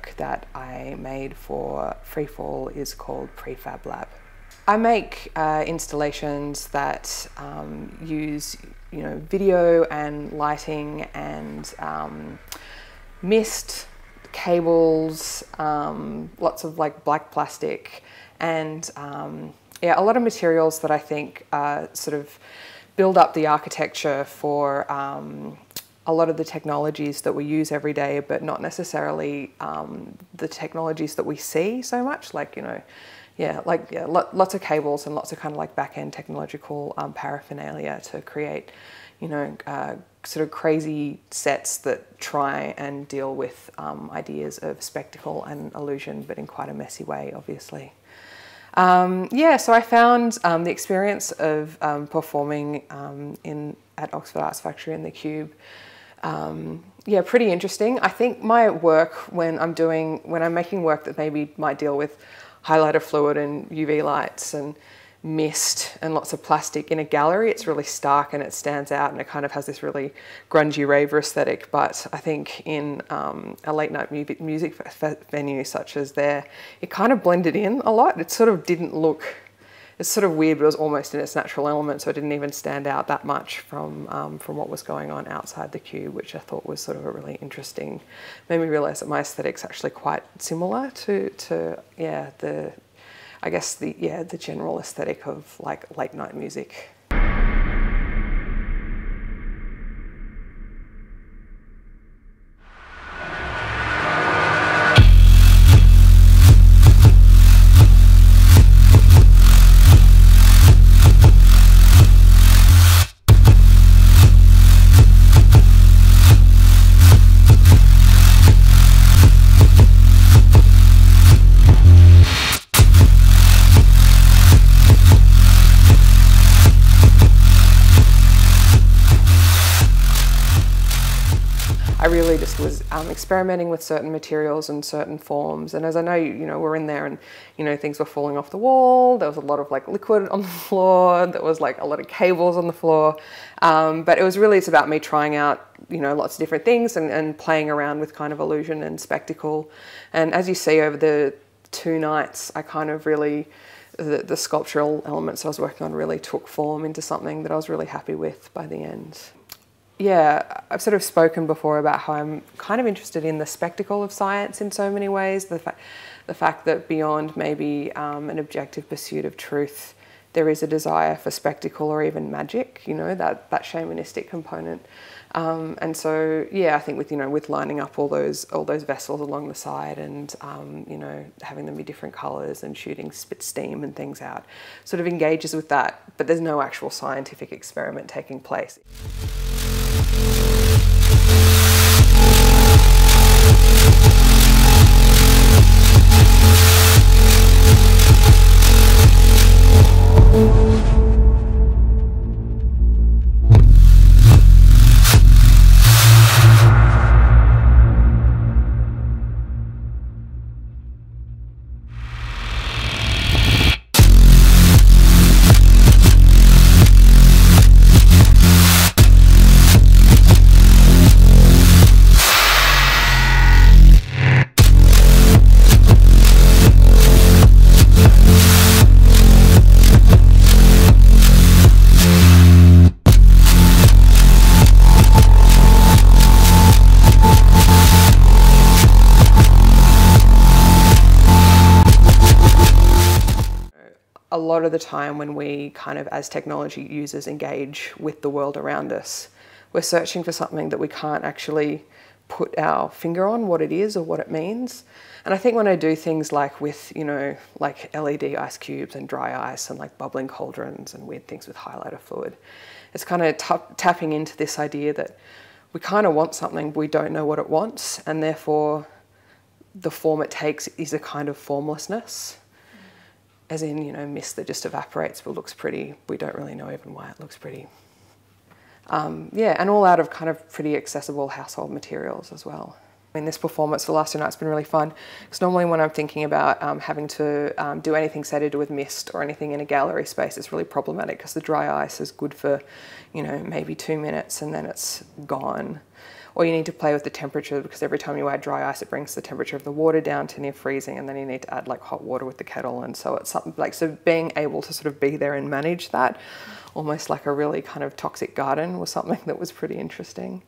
work that I made for Free Fall is called Pre-Fab Lab. I make installations that use, video and lighting and mist, cables, lots of like black plastic, and yeah, a lot of materials that I think sort of build up the architecture for a lot of the technologies that we use every day, but not necessarily the technologies that we see so much, like, lots of cables and lots of kind of like back-end technological paraphernalia to create, sort of crazy sets that try and deal with ideas of spectacle and illusion, but in quite a messy way, obviously. So I found the experience of performing at Oxford Arts Factory in the Cube, pretty interesting. I think my work when I'm making work that maybe might deal with highlighter fluid and UV lights and mist and lots of plastic in a gallery, it's really stark and it stands out and it kind of has this really grungy raver aesthetic. But I think in a late night music venue such as there, it kind of blended in a lot. It sort of didn't look, it's sort of weird, but it was almost in its natural element, so it didn't even stand out that much from what was going on outside the Cube, which I thought was sort of a really interesting, made me realise that my aesthetic's actually quite similar to the general aesthetic of like late night music. I really just was experimenting with certain materials and certain forms, and as I know, we're in there and, things were falling off the wall, there was a lot of like liquid on the floor, there was like a lot of cables on the floor, but it's about me trying out, lots of different things and playing around with kind of illusion and spectacle. And as you see over the 2 nights, I kind of really, the sculptural elements I was working on really took form into something that I was really happy with by the end. Yeah, I've sort of spoken before about how I'm kind of interested in the spectacle of science in so many ways. The fact that beyond maybe an objective pursuit of truth, there is a desire for spectacle or even magic, that shamanistic component. And so, yeah, I think with lining up all those vessels along the side and, having them be different colours and shooting spit steam and things out, sort of engages with that, but there's no actual scientific experiment taking place. A lot of the time when we kind of, as technology users, engage with the world around us, we're searching for something that we can't actually put our finger on what it is or what it means. And I think when I do things like with, like LED ice cubes and dry ice and like bubbling cauldrons and weird things with highlighter fluid, it's kind of tapping into this idea that we kind of want something, but we don't know what it wants, and therefore the form it takes is a kind of formlessness. As in, mist that just evaporates but looks pretty. We don't really know even why it looks pretty. And all out of kind of pretty accessible household materials as well. I mean, this performance for the last 2 nights has been really fun, because normally when I'm thinking about having to do anything, say, to do with mist or anything in a gallery space, it's really problematic because the dry ice is good for, maybe 2 minutes and then it's gone. or you need to play with the temperature, because every time you add dry ice, it brings the temperature of the water down to near freezing, and then you need to add like hot water with the kettle. And so it's something like, so being able to sort of be there and manage that, almost like a really kind of toxic garden, was something that was pretty interesting.